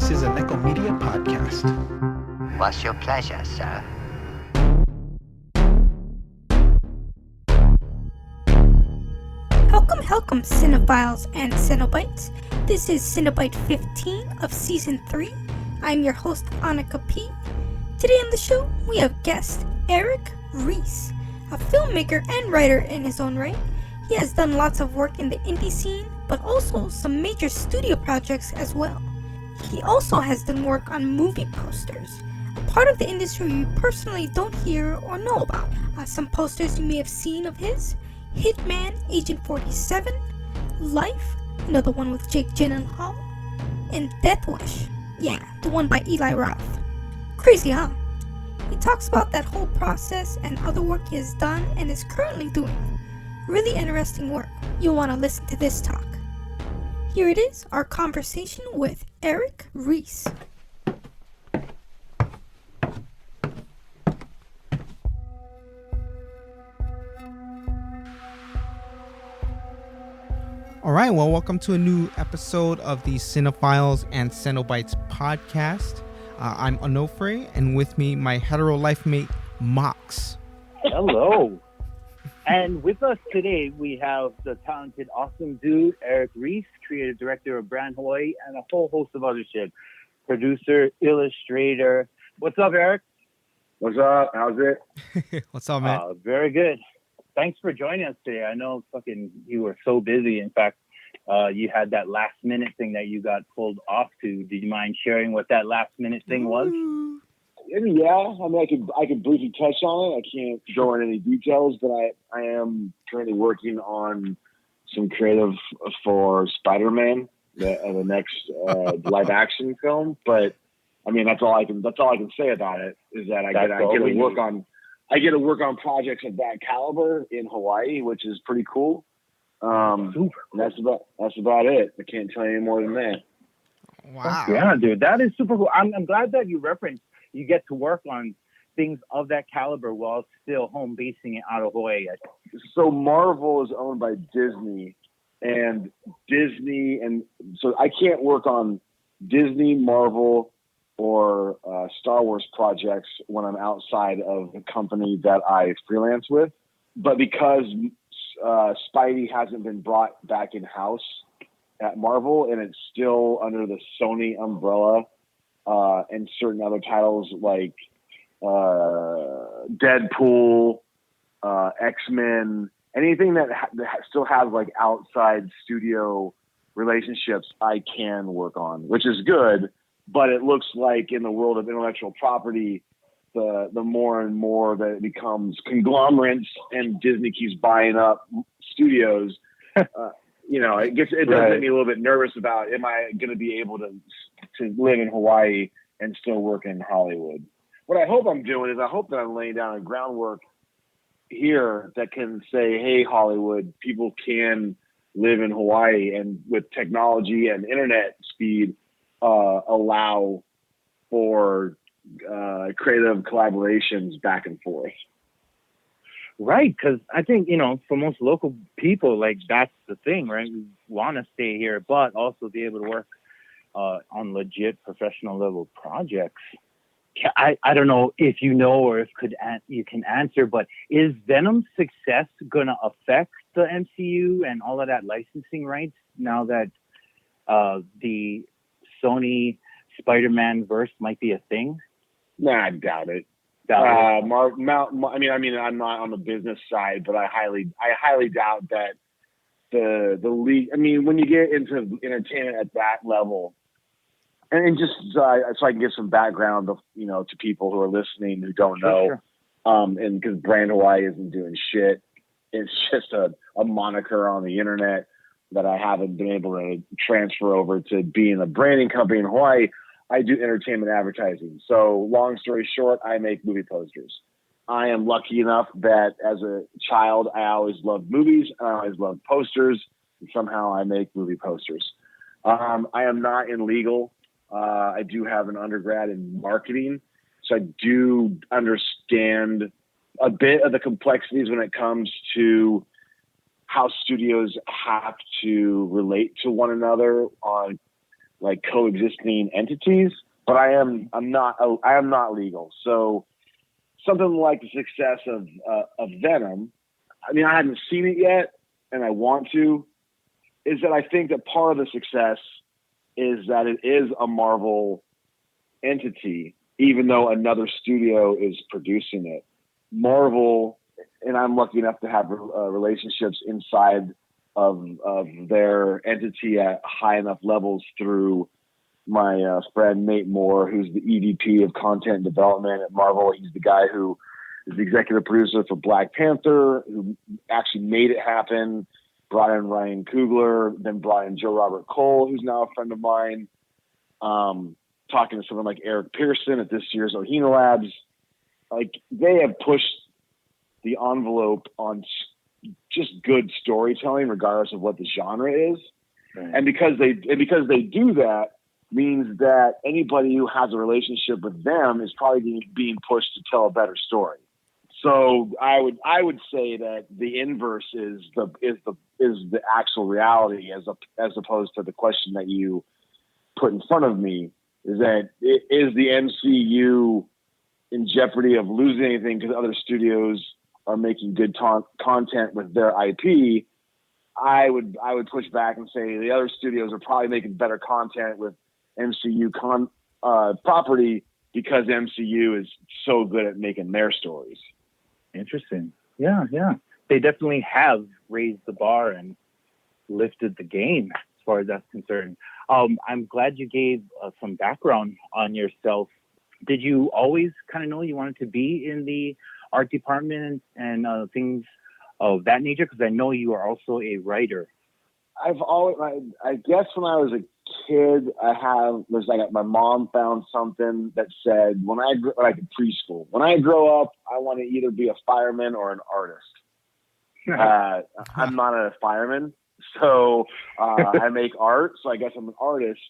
This is a Nekko Media podcast. What's your pleasure, sir? Welcome, Cinephiles and Cenobites. This is Cinebite15 of Season 3. I'm your host, Annika P. Today on the show, we have guest Erik Ries, a filmmaker and writer in his own right. He has done lots of work in the indie scene, but also some major studio projects as well. He also has done work on movie posters, a part of the industry you personally don't hear or know about. Some posters you may have seen of his: Hitman, Agent 47, Life, the one with Jake Gyllenhaal, and Death Wish, the one by Eli Roth. Crazy, huh? He talks about that whole process and other work he has done and is currently doing. Really interesting work. You'll want to listen to this talk. Here it is, our conversation with Erik Ries. All right, well, welcome to a new episode of the Cinephiles and Cenobites podcast. I'm Onofre, and with me, my hetero life mate, Mox. Hello. And with us today, we have the talented, awesome dude, Erik Ries, creative director of Brand Hawaii, and a whole host of other shit. Producer, illustrator. What's up, Erik? What's up? How's it? What's up, man? Very good. Thanks for joining us today. I know you were so busy. In fact, you had that last minute thing that you got pulled off to. Did you mind sharing what that last minute thing was? Yeah, I mean, I could briefly touch on it. I can't go into any details, but I am currently working on some creative for Spider-Man, the next live action film. But I mean, that's all I can say about it is that I get to work on projects of that caliber in Hawaii, which is pretty cool. That's about it. I can't tell you any more than that. Wow. Yeah, dude, that is super cool. I'm glad that you referenced you get to work on things of that caliber while still home basing it out of Hawaii. So Marvel is owned by Disney, and so I can't work on Disney, Marvel, or Star Wars projects when I'm outside of the company that I freelance with. But because Spidey hasn't been brought back in-house at Marvel, and it's still under the Sony umbrella, and certain other titles like Deadpool, X-Men, anything that still has like outside studio relationships, I can work on, which is good. But it looks like in the world of intellectual property, the more and more that it becomes conglomerates and Disney keeps buying up studios, it does make me a little bit nervous about, am I going to be able to live in Hawaii and still work in Hollywood? What I hope I'm doing is I hope that I'm laying down a groundwork here that can say, hey, Hollywood, people can live in Hawaii, and with technology and internet speed, allow for creative collaborations back and forth. Right, because I think, for most local people, like, that's the thing, right? We want to stay here, but also be able to work on legit professional level projects. I don't know if you know or if you can answer, but is Venom's success going to affect the MCU and all of that licensing rights now that the Sony Spider-Man verse might be a thing? Nah, I doubt it. I'm not on the business side, but I highly doubt that the league. I mean, when you get into entertainment at that level, and just so I can get some background, to people who are listening who don't know, sure. And because Brand Hawaii isn't doing shit, it's just a moniker on the internet that I haven't been able to transfer over to being a branding company in Hawaii. I do entertainment advertising. So long story short, I make movie posters. I am lucky enough that as a child, I always loved movies. I always loved posters. And somehow I make movie posters. I am not in legal. I do have an undergrad in marketing. So I do understand a bit of the complexities when it comes to how studios have to relate to one another on like coexisting entities, but I am not legal. So something like the success of Venom, I mean, I haven't seen it yet, and I want to, is that I think that part of the success is that it is a Marvel entity, even though another studio is producing it. Marvel, and I'm lucky enough to have relationships inside of their entity at high enough levels through my friend Nate Moore, who's the EVP of content development at Marvel. He's the guy who is the executive producer for Black Panther, who actually made it happen, brought in Ryan Coogler, then brought in Joe Robert Cole, who's now a friend of mine, talking to someone like Eric Pearson at this year's Ohina Labs. Like, they have pushed the envelope on just good storytelling, regardless of what the genre is. Right. And because they do that, means that anybody who has a relationship with them is probably being pushed to tell a better story. So I would say that the inverse is the actual reality, as opposed to the question that you put in front of me. Is that is the MCU in jeopardy of losing anything because other studios are making good content with their IP? I would push back and say the other studios are probably making better content with MCU property because MCU is so good at making their stories. Interesting. Yeah. They definitely have raised the bar and lifted the game as far as that's concerned. I'm glad you gave some background on yourself. Did you always kind of know you wanted to be in the art department and things of that nature? Because I know you are also a writer. I guess when I was a kid, my mom found something that said preschool. When I grow up, I want to either be a fireman or an artist. I'm not a fireman, so I make art. So I guess I'm an artist.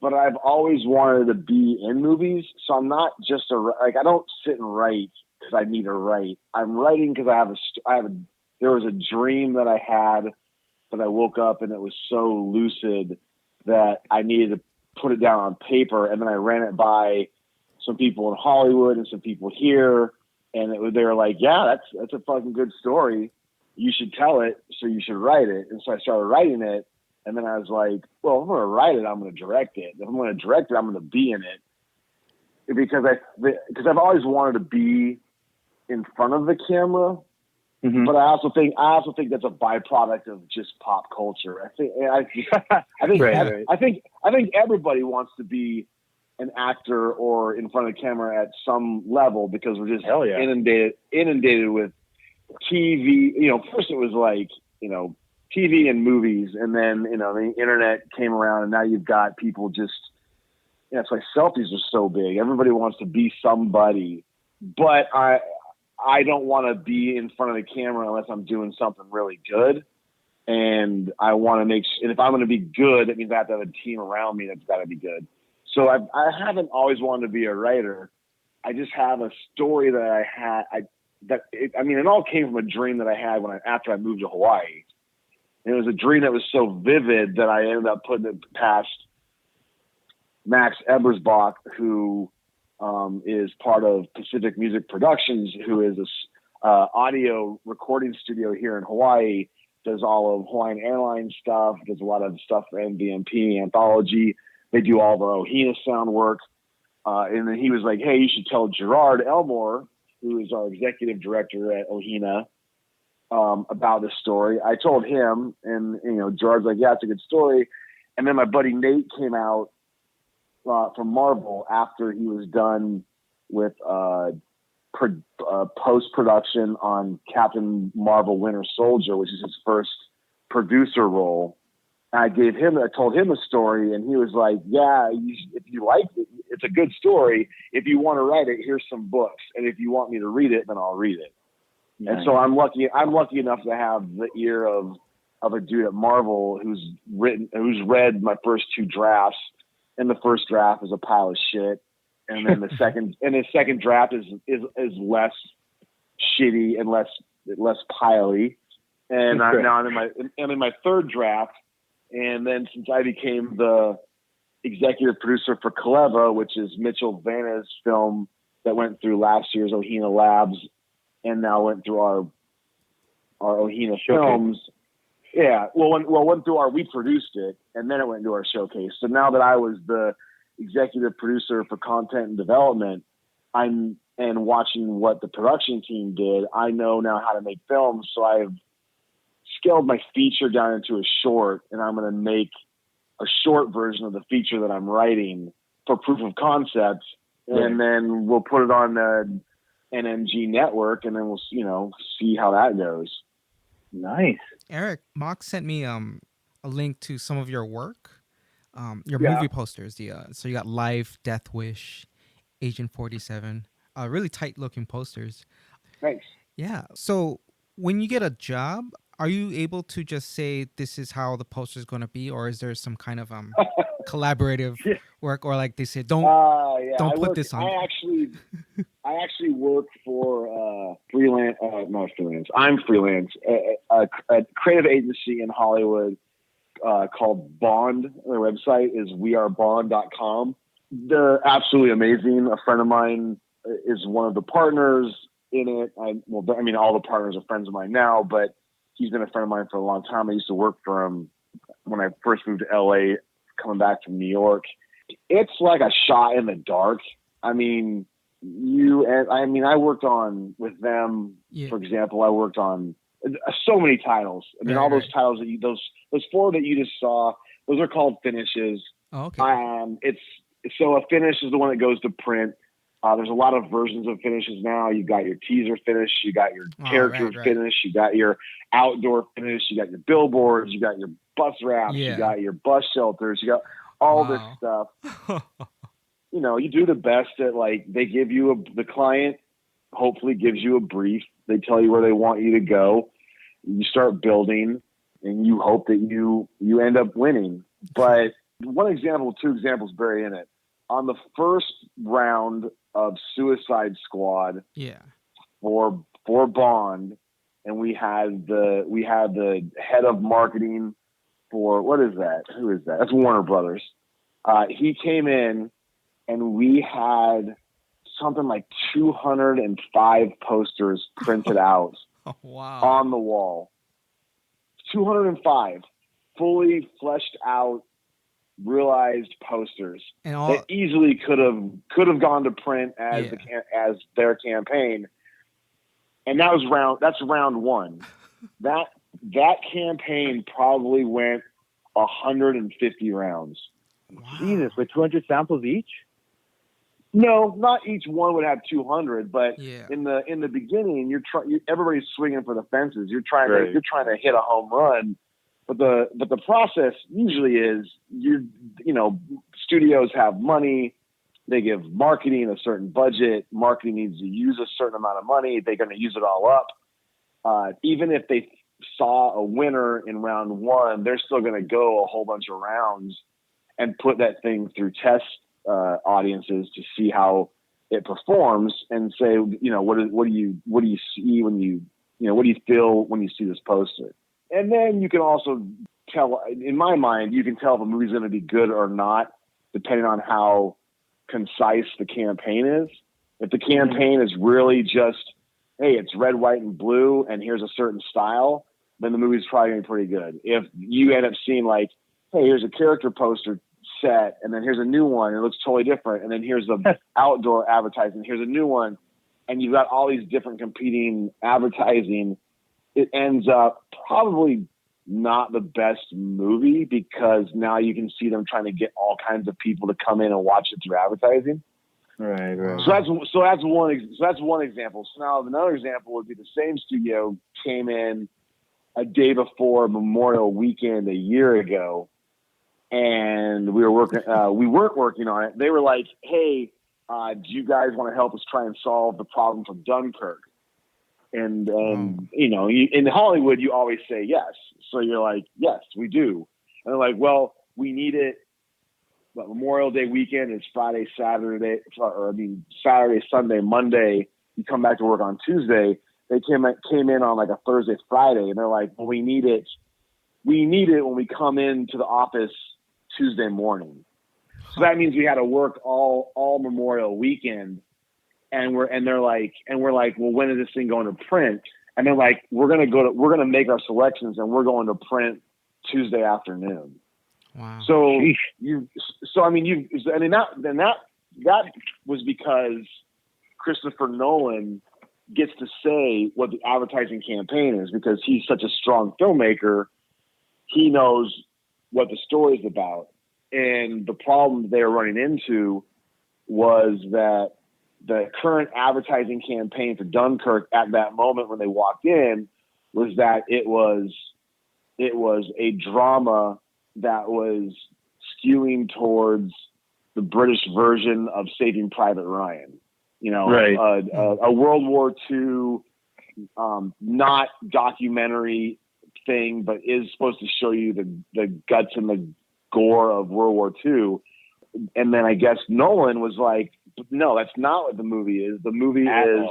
But I've always wanted to be in movies, so I'm not just I don't sit and write because I need to write. I'm writing because there was a dream that I had. But I woke up and it was so lucid that I needed to put it down on paper. And then I ran it by some people in Hollywood and some people here. And they were like, yeah, that's a fucking good story. You should tell it. So you should write it. And so I started writing it. And then I was like, well, if I'm going to write it, I'm going to direct it. If I'm going to direct it, I'm going to be in it. Because I've always wanted to be in front of the camera. Mm-hmm. But I also think that's a byproduct of just pop culture. I think everybody wants to be an actor or in front of the camera at some level because we're just inundated with TV. First it was like, TV and movies, and then, the internet came around, and now you've got people just, it's like selfies are so big. Everybody wants to be somebody, but I don't want to be in front of the camera unless I'm doing something really good. And I want to and if I'm going to be good, that means I have to have a team around me that's got to be good. So I haven't always wanted to be a writer. I just have a story that I had. It all came from a dream that I had after I moved to Hawaii. And it was a dream that was so vivid that I ended up putting it past Max Ebersbach, who is part of Pacific Music Productions, who is a audio recording studio here in Hawaii, does all of Hawaiian Airlines stuff, does a lot of stuff for MVMP, Anthology. They do all the Ohina sound work. And then he was like, hey, you should tell Gerard Elmore, who is our executive director at Ohina, about this story. I told him, and Gerard's like, yeah, it's a good story. And then my buddy Nate came out from Marvel after he was done with post-production on Captain Marvel Winter Soldier, which is his first producer role. And I told him a story, and he was like, yeah, if you like it, it's a good story. If you want to write it, here's some books. And if you want me to read it, then I'll read it. Nice. And so I'm lucky enough to have the ear of a dude at Marvel who's read my first two drafts. And the first draft is a pile of shit, and then the second draft is less shitty and less piley. And I'm in my third draft, and then since I became the executive producer for Kaleva, which is Mitchell Vanna's film that went through last year's Ohina Labs and now went through our Ohina Films. Yeah, went through we produced it, and then it went into our showcase. So now that I was the executive producer for content and development, and watching what the production team did, I know now how to make films. So I've scaled my feature down into a short, and I'm going to make a short version of the feature that I'm writing for proof of concept, and then we'll put it on the NMG network, and then we'll see how that goes. Nice. Eric, Mock sent me a link to some of your work, your movie posters. So you got Life, Death Wish, Agent 47, really tight looking posters. Thanks. Yeah. So when you get a job, are you able to just say this is how the poster is going to be, or is there some kind of collaborative work, or like they say don't put this on? I actually work for I'm freelance. A creative agency in Hollywood called Bond. Their website is wearebond.com. They're absolutely amazing. A friend of mine is one of the partners in it. All the partners are friends of mine now, but he's been a friend of mine for a long time. I used to work for him when I first moved to LA, coming back from New York. It's like a shot in the dark. I worked on with them, for example, I worked on so many titles. All those titles those four that you just saw, those are called finishes. Oh, okay. So a finish is the one that goes to print. There's a lot of versions of finishes now. You got your teaser finish, you got your character finish, you got your outdoor finish, you got your billboards, you got your bus wraps, you got your bus shelters, you got all this stuff. You do the best at, they give you the client hopefully gives you a brief. They tell you where they want you to go. You start building, and you hope that you end up winning. But two examples bury in it. On the first round of Suicide Squad, for Bond, and we had the head of marketing for, what is that? Who is that? That's Warner Brothers. He came in, and we had something like 205 posters printed out on the wall. 205 fully fleshed out, realized posters that easily could have gone to print as their campaign. And that's round one. That campaign probably went 150 rounds. Wow. Jesus, with 200 samples each? No, not each one would have 200, but in the beginning, everybody's swinging for the fences. You're trying to hit a home run, but the process usually is studios have money. They give marketing a certain budget. Marketing needs to use a certain amount of money. They're going to use it all up. Even if they saw a winner in round one, they're still going to go a whole bunch of rounds and put that thing through test audiences to see how it performs and say, what do you see when what do you feel when you see this poster? And then you can also tell, in my mind, you can tell if a movie's going to be good or not, depending on how concise the campaign is. If the campaign is really just, hey, it's red, white, and blue, and here's a certain style, then the movie's probably going to be pretty good. If you end up seeing hey, here's a character poster set, and then here's a new one, it looks totally different, and then here's the outdoor advertising, here's a new one, and you've got all these different competing advertising, it ends up probably not the best movie, because now you can see them trying to get all kinds of people to come in and watch it through advertising. Right. So that's one example. So now another example would be the same studio came in a day before Memorial Weekend a year ago, and we weren't working on it. They were like, hey, do you guys want to help us try and solve the problem from Dunkirk? And in Hollywood, you always say yes. So you're like, yes, we do. And they're like, well, we need it. But Memorial Day weekend is Friday, Saturday, Sunday, Monday. You come back to work on Tuesday. They came in on like a Thursday, Friday, and they're like, well, we need it. We need it when we come into the office Tuesday morning. So that means we had to work all Memorial weekend, and we're like, well, when is this thing going to print? And they're like, we're gonna make our selections, and we're going to print Tuesday afternoon. Wow. So that was because Christopher Nolan gets to say what the advertising campaign is, because he's such a strong filmmaker. He knows what the story is about. And the problem they were running into was that the current advertising campaign for Dunkirk at that moment when they walked in was that it was a drama that was skewing towards the British version of Saving Private Ryan. You know, Right. A World War II, not documentary thing, but is supposed to show you the guts and the gore of World War II. And then I guess Nolan was like, no, that's not what the movie is. The movie is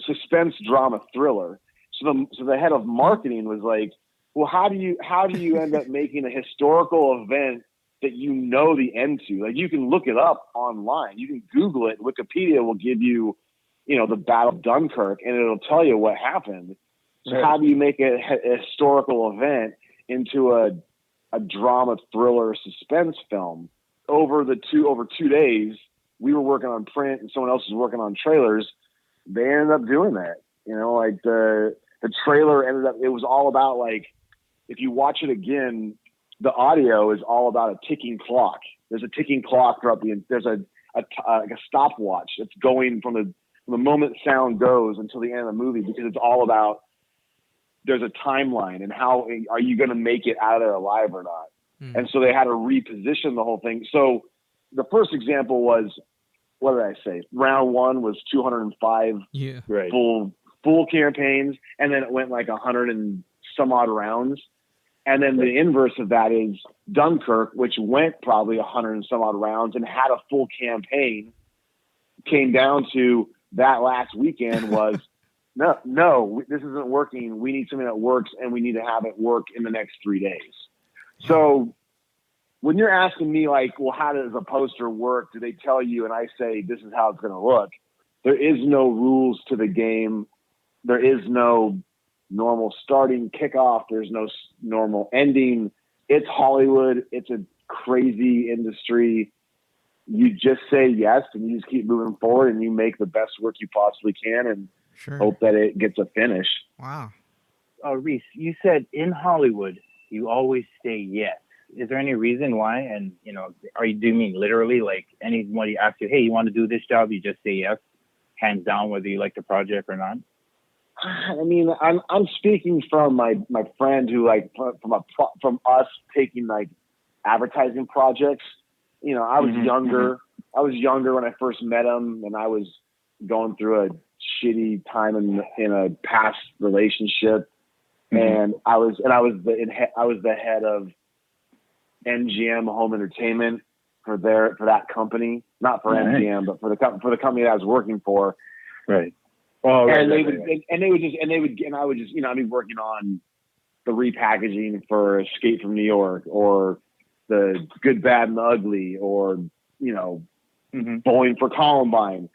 suspense drama thriller. So the head of marketing was like, well, how do you end up making a historical event that you know the end to? Like, you can look it up online. You can Google it. Wikipedia will give you, the Battle of Dunkirk, and it'll tell you what happened. So how do you make a historical event into a drama thriller suspense film? Over 2 days, we were working on print and someone else was working on trailers. They ended up doing that. Like the trailer ended up, it was all about, like, if you watch it again, the audio is all about a ticking clock. There's a ticking clock throughout there's a stopwatch that's going from the moment sound goes until the end of the movie, because it's all about, there's a timeline and how are you going to make it out of there alive or not? And so they had to reposition the whole thing. So the first example was, what did I say? Round one was 205 full campaigns. And then it went like 100 and some odd rounds. And then the inverse of that is Dunkirk, which went probably 100 and some odd rounds and had a full campaign. Came down to that last weekend was, no, this isn't working. We need something that works, and we need to have it work in the next 3 days. So when you're asking me, like, well, how does a poster work? Do they tell you? And I say, this is how it's going to look. There is no rules to the game. There is no normal starting kickoff. There's no normal ending. It's Hollywood. It's a crazy industry. You just say yes, and you just keep moving forward, and you make the best work you possibly can, and hope that it gets a finish. Wow. Reese, you said in Hollywood, you always say yes. Is there any reason why? And, do you mean literally, like, anybody asks you, hey, you want to do this job? You just say yes, hands down, whether you like the project or not? I mean, I'm speaking from my friend who, like, from us taking, like, advertising projects. I was younger. I was younger when I first met him, and I was going through a shitty time in a past relationship. And I was the head of MGM Home Entertainment for that company, not for MGM, but for the company that I was working for. Right. Oh, right. And I would just, I'd be working on the repackaging for Escape from New York, or the Good, Bad, and the Ugly, or, Bowling for Columbine.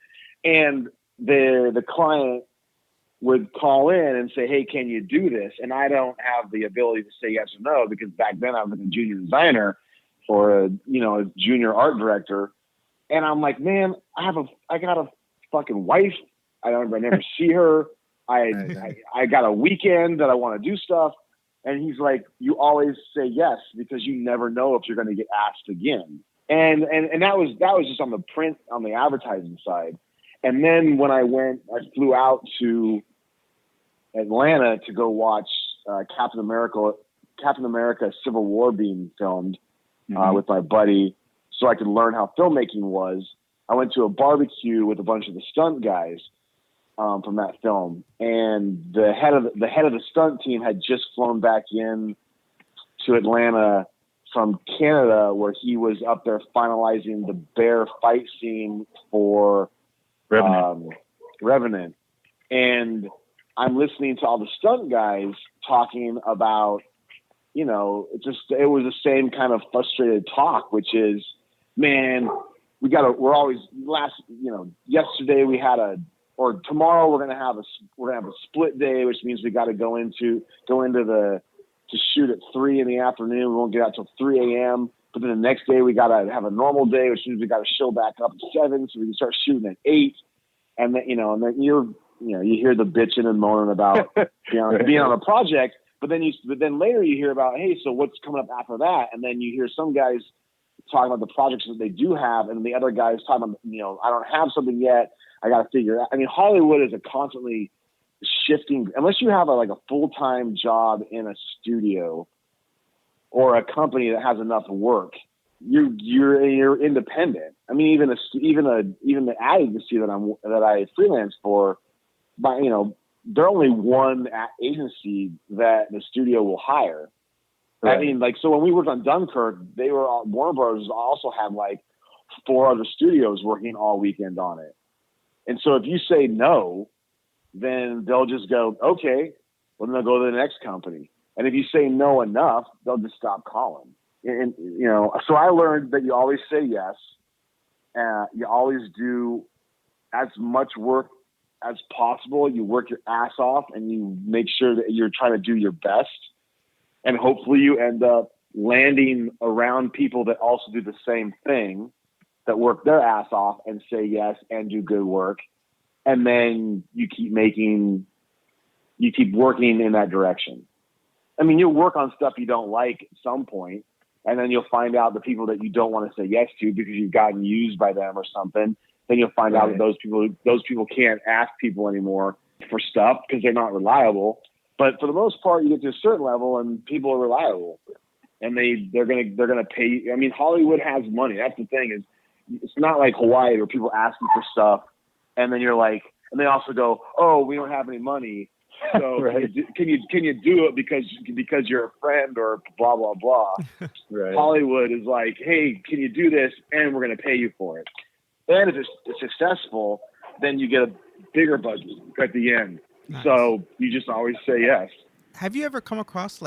And the client would call in and say, hey, can you do this? And I don't have the ability to say yes or no, because back then I was a junior designer or a junior art director. And I'm like, man, I got a fucking wife. I never see her. I got a weekend that I want to do stuff. And he's like, you always say yes, because you never know if you're going to get asked again. And that was just on the print, on the advertising side. And then when I flew out to Atlanta to go watch Captain America Civil War being filmed with my buddy, so I could learn how filmmaking was. I went to a barbecue with a bunch of the stunt guys from that film, and the head of the stunt team had just flown back in to Atlanta from Canada, where he was up there finalizing the bear fight scene for Revenant. And I'm listening to all the stunt guys talking about, it was the same kind of frustrated talk, which is, man, we're always yesterday we had or tomorrow we're gonna have a split day, which means we got to go into to shoot at 3 in the afternoon. We won't get out till 3 a.m. But then the next day we got to have a normal day, which means we got to show back up at 7, so we can start shooting at 8. And then you hear the bitching and moaning about being on a project. But then later you hear about, hey, so what's coming up after that? And then you hear some guys talking about the projects that they do have, and the other guys talking about, I don't have something yet. I got to figure it out. I mean, Hollywood is a constantly shifting. Unless you have a full-time job in a studio or a company that has enough work, you're independent. I mean, even the ad agency that I freelance for, they're only one agency that the studio will hire. Right. I mean, so when we worked on Dunkirk, Warner Brothers also had 4 other studios working all weekend on it. And so if you say no, then they'll just go, okay, well, then they'll go to the next company. And if you say no enough, they'll just stop calling. And so I learned that you always say yes. You always do as much work as possible. You work your ass off and you make sure that you're trying to do your best. And hopefully you end up landing around people that also do the same thing, that work their ass off and say yes and do good work. And then you keep working in that direction. I mean, you'll work on stuff you don't like at some point, and then you'll find out the people that you don't want to say yes to because you've gotten used by them or something. Then you'll find out that those people can't ask people anymore for stuff because they're not reliable. But for the most part, you get to a certain level and people are reliable, and they're gonna pay you. I mean, Hollywood has money. That's the thing, is it's not like Hawaii where people ask you for stuff and then you're like, and they also go, oh, we don't have any money. So right. can you do it because you're a friend or blah, blah, blah. Right. Hollywood is like, hey, can you do this? And we're going to pay you for it. And if it's successful, then you get a bigger budget at the end. Nice. So you just always say yes. Have you ever come across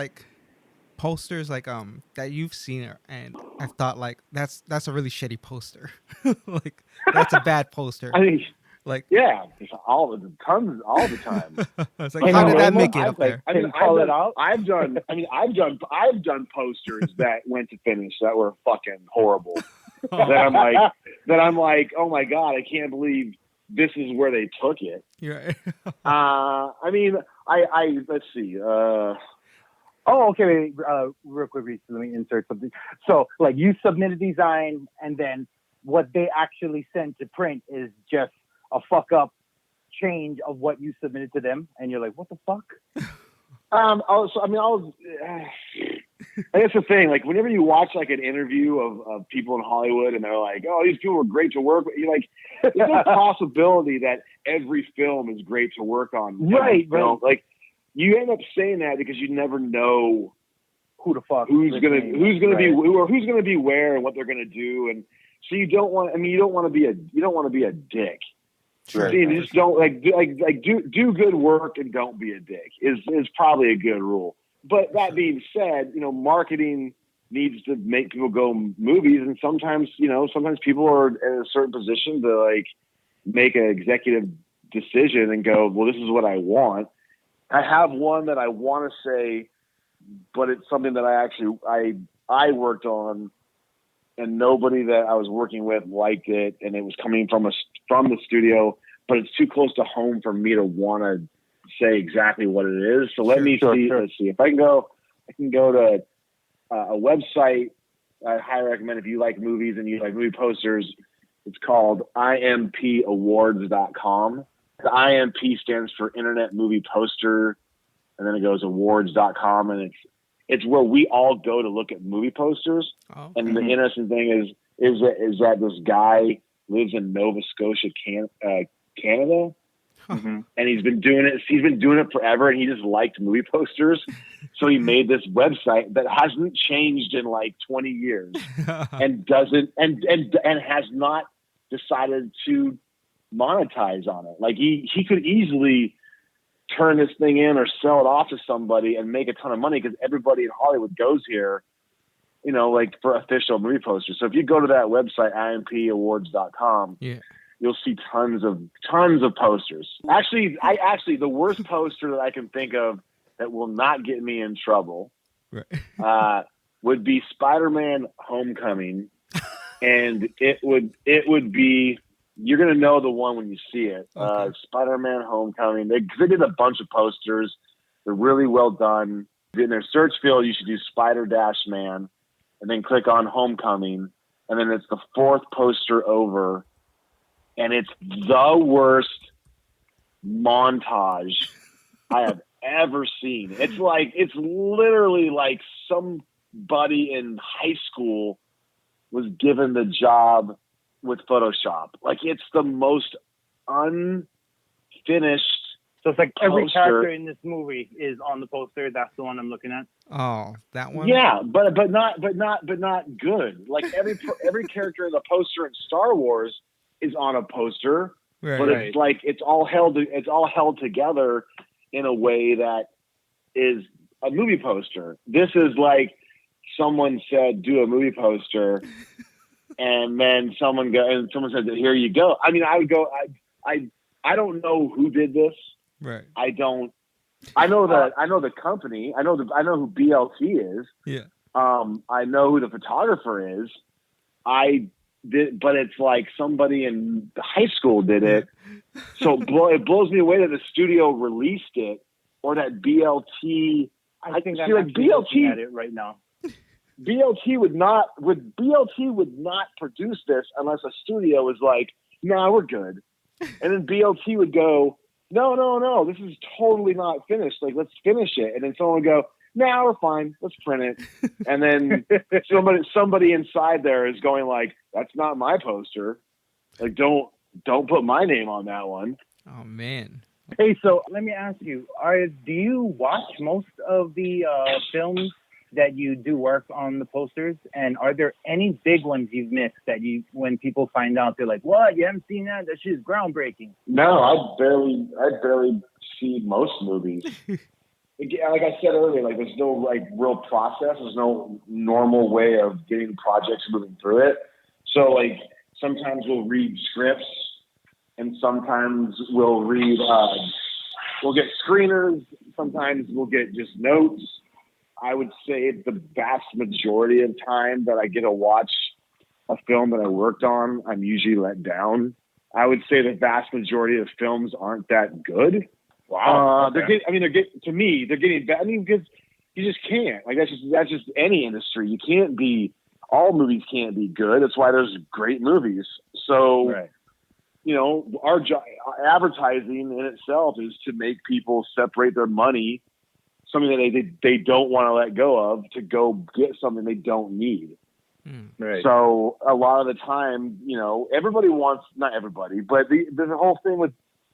posters that you've seen and I've thought that's a really shitty poster? That's a bad poster. I mean, yeah, all the time. It's how did that make it up there? I've done posters that went to finish that were fucking horrible. that I'm like, oh my God, I can't believe this is where they took it. Right. I mean, I let's see. Okay. Real quick, Reese, let me insert something. So, you submit a design, and then what they actually send to print is just a fuck up change of what you submitted to them, and you're like, what the fuck? That's the thing. Whenever you watch an interview of people in Hollywood, and they're like, "Oh, these people were great to work with," you're like, "There's no possibility that every film is great to work on." Right. You end up saying that because you never know who the fuck who's gonna be where and what they're gonna do, and so you don't want to be a dick. Sure. See, you just don't do good work and don't be a dick is probably a good rule. But that being said, marketing needs to make people go movies, and sometimes people are in a certain position to make an executive decision and go, well, this is what I want. I have one that I want to say, but it's something that I worked on, and nobody that I was working with liked it, and it was coming from the studio, but it's too close to home for me to want to say exactly what it is. So let me see. Let's see if I can go to a website. I highly recommend if you like movies and you like movie posters. It's called IMPawards.com. The IMP stands for Internet Movie Poster, and then it goes awards.com, and it's where we all go to look at movie posters. Oh, okay. And the interesting thing is that this guy lives in Nova Scotia, Canada. Mm-hmm. And he's been doing it forever, and he just liked movie posters. So he made this website that hasn't changed in 20 years and has not decided to monetize on it. He could easily turn this thing in or sell it off to somebody and make a ton of money because everybody in Hollywood goes here like for official movie posters. So if you go to that website, impawards.com, you'll see tons of posters. Actually, the worst poster that I can think of that will not get me in trouble would be Spider-Man Homecoming. And it would be, you're going to know the one when you see it. Spider-Man Homecoming. They did a bunch of posters. They're really well done. In their search field, you should do Spider-Man and then click on Homecoming. And then it's the fourth poster over. And it's the worst montage I have ever seen. It's literally like somebody in high school was given the job with Photoshop. Like, it's the most unfinished. So it's like every poster. character in this movie is on the poster. That's the one I'm looking at. Oh, that one. Yeah, but not good. Like every character in the poster in Star Wars is on a poster, but it's like it's all held together in a way that is a movie poster. This is like someone said, do a movie poster, and then someone said, here you go. I mean, I would go, I don't know who did this. Right. I know the company. I know who BLT is. Yeah. I know who the photographer is. But it's like somebody in high school did it. So it blows me away that the studio released it, or that BLT. I think I'm BLT looking at it right now. BLT would not produce this unless a studio was like, "Nah, we're good," and then BLT would go, "No, this is totally not finished. Like, let's finish it," and then someone would go, "Nah, we're fine. Let's print it," and then somebody inside there is going like, "That's not my poster. Like, don't put my name on that one." Oh man. Hey, so let me ask you: do you watch most of the films that you do work on the posters? And are there any big ones you've missed that when people find out, they're like, "What? You haven't seen that? That shit is groundbreaking." No, I barely see most movies. Like I said earlier, like there's no like real process. There's no normal way of getting projects moving through it. So like sometimes we'll read scripts, and sometimes we'll get screeners. Sometimes we'll get just notes. I would say the vast majority of time that I get to watch a film that I worked on, I'm usually let down. I would say the vast majority of films aren't that good. Wow. They're getting bad. I mean, because you just can't. Like that's just any industry. You can't be. All movies can't be good. That's why there's great movies. So, our advertising in itself is to make people separate their money, something that they don't want to let go of, to go get something they don't need. Right. So a lot of the time, everybody wants, not everybody, but the whole thing with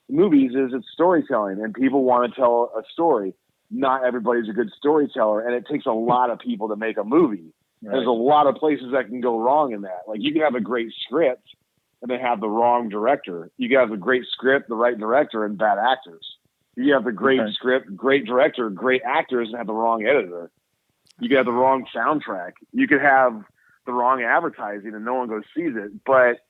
movies is it's storytelling, and people want to tell a story. Not everybody's a good storyteller, and it takes a lot of people to make a movie. Right. There's a lot of places that can go wrong in that. Like, you can have a great script and then have the wrong director. You can have a great script, the right director, and bad actors. You have the great script, great director, great actors, and have the wrong editor. You can have the wrong soundtrack. You could have the wrong advertising, and no one goes sees it. But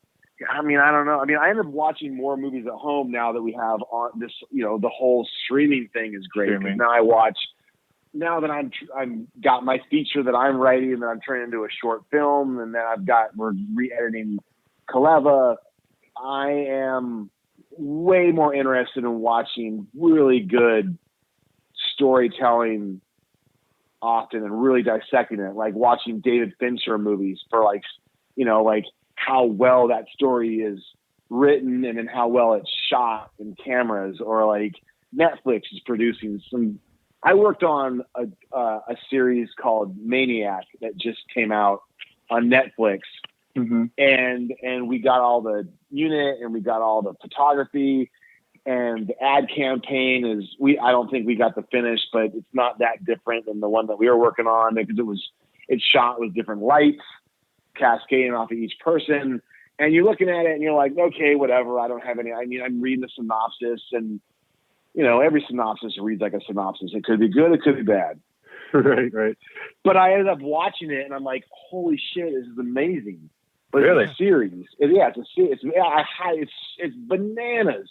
I mean, I don't know. I mean, I end up watching more movies at home now that we have on this. The whole streaming thing is great. Now I watch. Now that I'm got my feature that I'm writing, and that I'm turning into a short film, and then we're re-editing Kaleva. I am way more interested in watching really good storytelling often and really dissecting it, like watching David Fincher movies for like how well that story is written and then how well it's shot in cameras, or like Netflix is producing some. I worked on a series called Maniac that just came out on Netflix. Mm-hmm. And we got all the unit, and we got all the photography, and the ad campaign I don't think we got the finish, but it's not that different than the one that we were working on, because it's shot with different lights cascading off of each person, and you're looking at it and you're like, okay, whatever. I don't have any. I mean, I'm reading the synopsis, and every synopsis reads like a synopsis. It could be good, it could be bad. Right. But I ended up watching it, and I'm like, holy shit, this is amazing. But Really? it's a series. It's a series. It's bananas.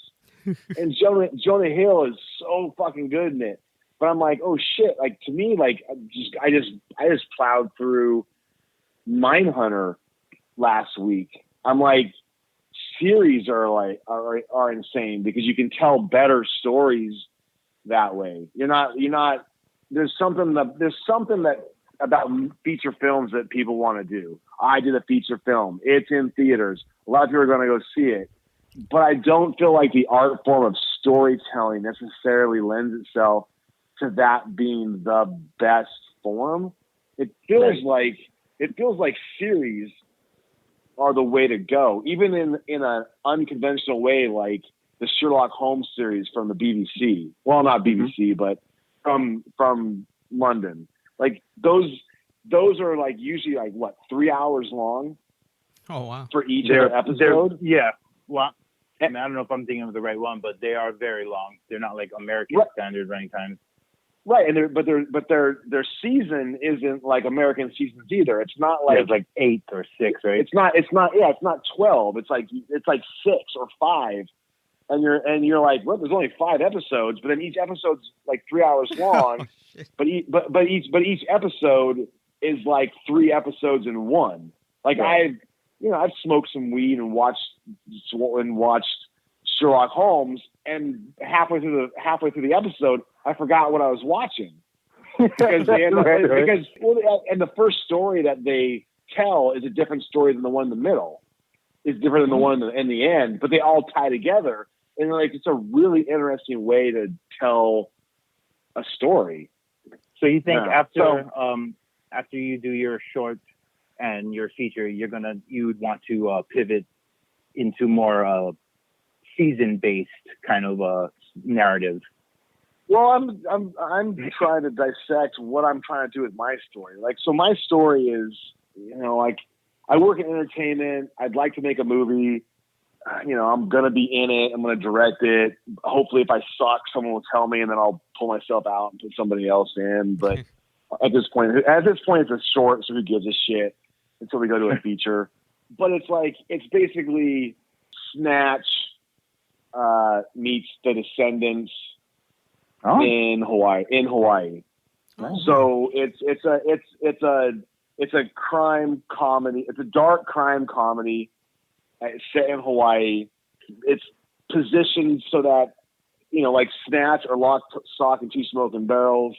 And Jonah Hill is so fucking good in it. But I'm like, oh shit! Like, to me, like, I just plowed through Mindhunter last week. I'm like, series are insane because you can tell better stories that way. You're not. There's something that about feature films that people want to do. I did a feature film. It's in theaters. A lot of people are going to go see it. But I don't feel like the art form of storytelling necessarily lends itself to that being the best form. It feels like series are the way to go, even in an unconventional way, like the Sherlock Holmes series from the BBC. Well, not BBC, but from London. Like those are like usually like what, 3 hours long? Oh wow! For each episode. Yeah. Well, I don't know if I'm thinking of the right one, but they are very long. They're not like American standard running times. Right, and their season isn't like American seasons either. It's not like it's like 8 or 6, right? It's not 12. It's like 6 or 5, and you're like, well, there's only 5 episodes, but then each episode's like 3 hours long. but each episode is like 3 episodes in one. Like I've smoked some weed and watched Sherlock Holmes, and halfway through the episode, I forgot what I was watching because the first story that they tell is a different story than the one in the middle. It's different than the one in the end, but they all tie together, and like it's a really interesting way to tell a story. So you think after you do your short and your feature, you would want to pivot into more season-based kind of narrative? Well, I'm trying to dissect what I'm trying to do with my story. Like, so my story is, like, I work in entertainment. I'd like to make a movie. I'm going to be in it. I'm going to direct it. Hopefully, if I suck, someone will tell me, and then I'll pull myself out and put somebody else in. But at this point, it's a short, so who gives a shit until we go to a feature. But it's basically Snatch meets The Descendants in Hawaii. Oh. So it's a crime comedy. It's a dark crime comedy set in Hawaii. It's positioned so that like Snatch or Lock, Stock, and Two Smoking Barrels.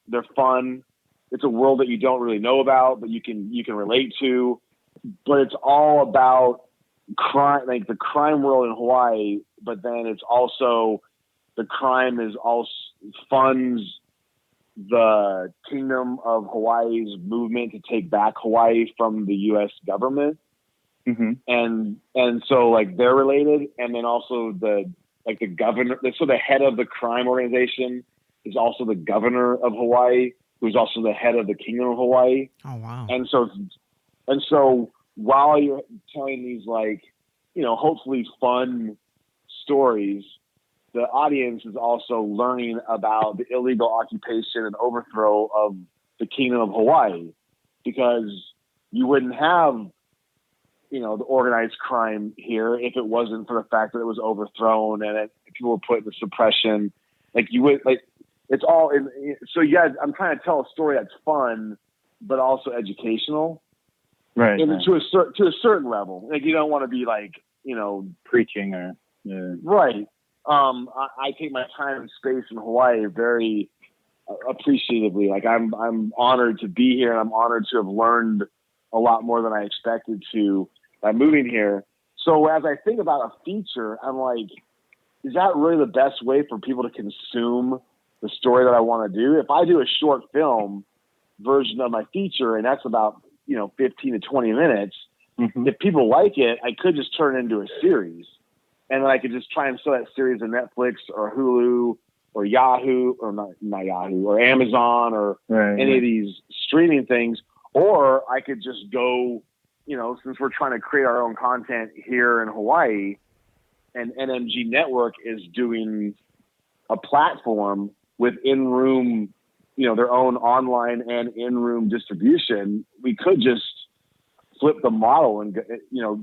They're fun. It's a world that you don't really know about, but you can relate to. But it's all about crime, like the crime world in Hawaii. But then it's also the crime funds the Kingdom of Hawaii's movement to take back Hawaii from the U.S. government. Mm-hmm. And so like they're related. And then also the governor, so the head of the crime organization is also the governor of Hawaii, who's also the head of the Kingdom of Hawaii. Oh wow. And so while you're telling these hopefully fun stories, the audience is also learning about the illegal occupation and overthrow of the Kingdom of Hawaii, because you wouldn't have, the organized crime here if it wasn't for the fact that it was overthrown and people were put into suppression. Like you would, like it's all in. So yeah, I'm trying to tell a story that's fun, but also educational. Right. And to a certain level. Like you don't want to be like, preaching or right. I take my time and space in Hawaii very appreciatively. Like I'm honored to be here, and I'm honored to have learned a lot more than I expected to by moving here. So as I think about a feature, I'm like, is that really the best way for people to consume the story that I want to do? If I do a short film version of my feature, and that's about 15 to 20 minutes, if people like it, I could just turn it into a series. And then I could just try and sell that series on Netflix or Hulu or Yahoo, or not Yahoo, or Amazon, or any of these streaming things. Or I could just go, since we're trying to create our own content here in Hawaii, and NMG Network is doing a platform with in-room their own online and in-room distribution, we could just flip the model and,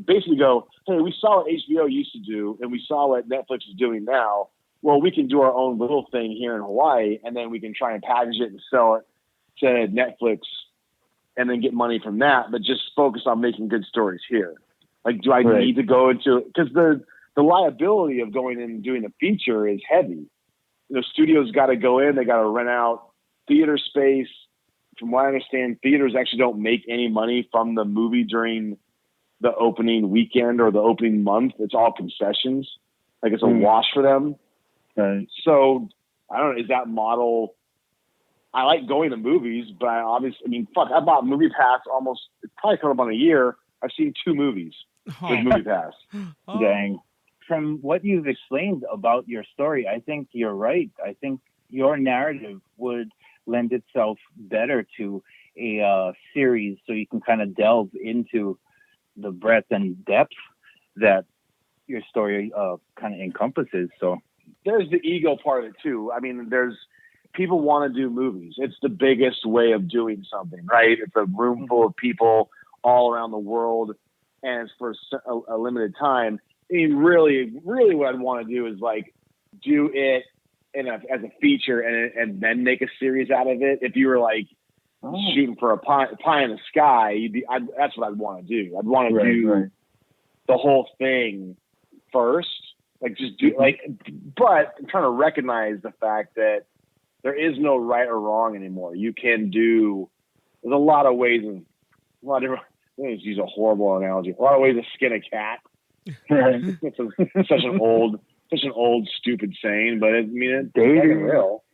basically go, hey, we saw what HBO used to do and we saw what Netflix is doing now. Well, we can do our own little thing here in Hawaii, and then we can try and package it and sell it to Netflix and then get money from that, but just focus on making good stories here. Like, do I need to go into, because the liability of going in and doing a feature is heavy. Studios got to go in, they got to rent out theater space. From what I understand, theaters actually don't make any money from the movie during the opening weekend or the opening month. It's all concessions. Like, it's a wash for them. Right. So I don't know, is that model, I like going to movies, but I bought Movie Pass it's probably coming up on a year. I've seen 2 movies with Movie Pass. Oh. Dang. From what you've explained about your story, I think you're right. I think your narrative would lend itself better to a series, so you can kind of delve into the breadth and depth that your story kind of encompasses. So there's the ego part of it too. I mean, there's people want to do movies. It's the biggest way of doing something, right? It's a room full of people all around the world, and it's for a limited time. I mean, really what I'd want to do is like do it as a feature and then make a series out of it. If you were like shooting for a pie in the sky, that's what I'd want to do. I'd want to do the whole thing first, like just do but I'm trying to recognize the fact that there is no right or wrong anymore. You can there's a lot of ways let me use a horrible analogy. A lot of ways to skin a cat. It's such an old stupid saying, but it's fucking real.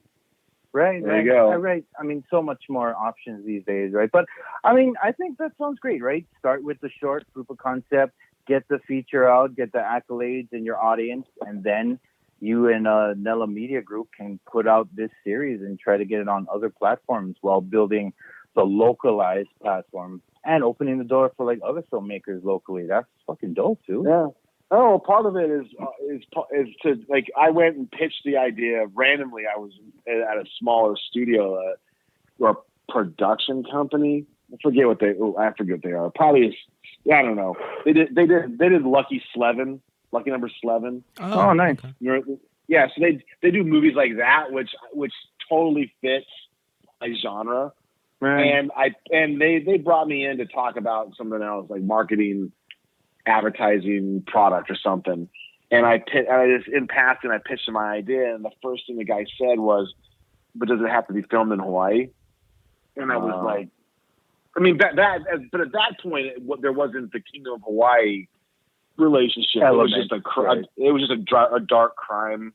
Right. There you go. Right. I mean, so much more options these days, right? But I mean, I think that sounds great, right? Start with the short proof of concept, get the feature out, get the accolades in your audience, and then you and Nella Media Group can put out this series and try to get it on other platforms while building the localized platform and opening the door for like other filmmakers locally. That's fucking dope too. Yeah. Oh, part of it is to like, I went and pitched the idea randomly. I was at a smaller studio or a production company. I forget what they are. Probably, I don't know. They did Lucky Number 11. Oh, nice. Okay. Yeah. So they do movies like that, which totally fits my genre. Right. And they brought me in to talk about something else, like marketing, advertising, product or something. And I just in passing, I pitched him my idea, and the first thing the guy said was, "But does it have to be filmed in Hawaii?" And I was like, I mean, but at that point, there wasn't the Kingdom of Hawaii relationship. Element, it was just a dark crime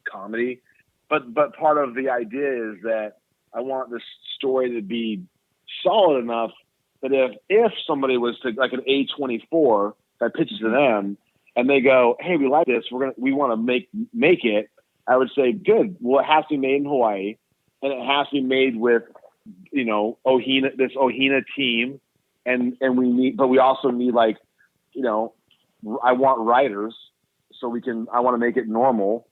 comedy. But part of the idea is that I want this story to be solid enough that if somebody was to, like an A24 that pitches to them and they go, "Hey, we like this, we want to make it," I would say, good. Well, it has to be made in Hawaii, and it has to be made with, this Ohina team, and we also need I want writers, so I want to make it normal,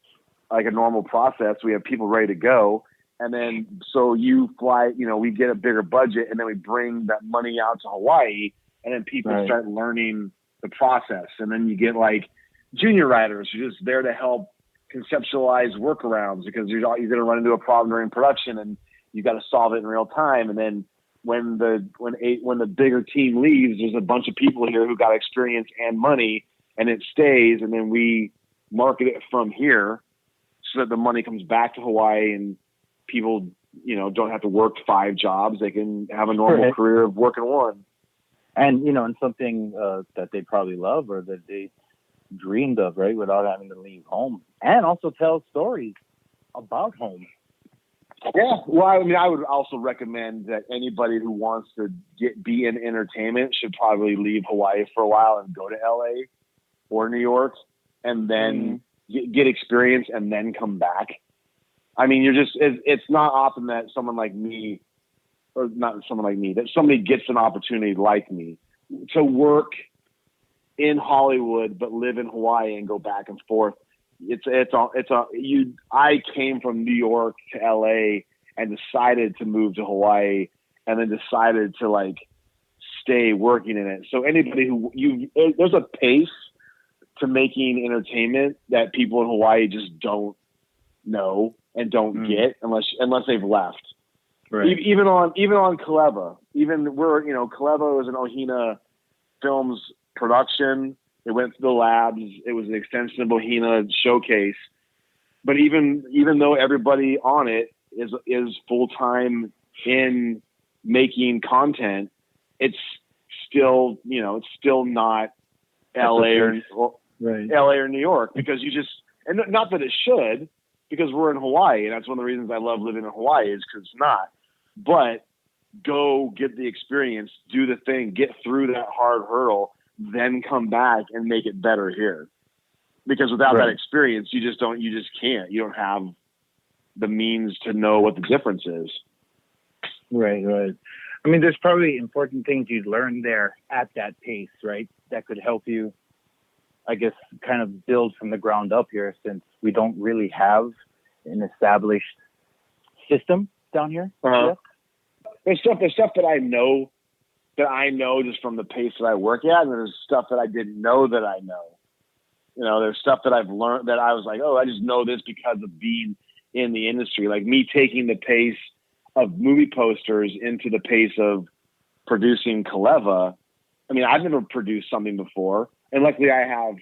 like a normal process. We have people ready to go. And then, so you fly, we get a bigger budget, and then we bring that money out to Hawaii, and then people start learning the process. And then you get like junior writers who are just there to help conceptualize workarounds, because you're going to run into a problem during production, and you got to solve it in real time. And then when the bigger team leaves, there's a bunch of people here who got experience and money, and it stays. And then we market it from here so that the money comes back to Hawaii, and people, don't have to work 5 jobs. They can have a normal career of working one. And, and something that they probably love or that they dreamed of, right? Without having to leave home, and also tell stories about home. Yeah. Well, I mean, I would also recommend that anybody who wants to be in entertainment should probably leave Hawaii for a while and go to LA or New York, and then get experience and then come back. I mean, it's not often that someone like me, or not someone like me, that somebody gets an opportunity like me to work in Hollywood, but live in Hawaii and go back and forth. I came from New York to LA, and decided to move to Hawaii and then decided to like stay working in it. So anybody who there's a pace to making entertainment that people in Hawaii just don't know and don't get unless they've left. Right. Even on Kaleva, Kaleva was an Ohina Films production. It went through the labs. It was an extension of Ohina showcase. But even though everybody on it is full time in making content, it's still not LA or LA or New York, because and not that it should, because we're in Hawaii, and that's one of the reasons I love living in Hawaii is because it's not. But go get the experience, do the thing, get through that hard hurdle, then come back and make it better here. Because without that experience, you just can't. You don't have the means to know what the difference is. Right. I mean, there's probably important things you'd learn there at that pace, right? That could help you, I guess, kind of build from the ground up here, since we don't really have an established system down here. Yet. There's stuff that I know just from the pace that I work at, and there's stuff that I didn't know that I know. There's stuff that I've learned that I was like, oh, I just know this because of being in the industry. Like me taking the pace of movie posters into the pace of producing Kaleva. I mean, I've never produced something before, and luckily I have,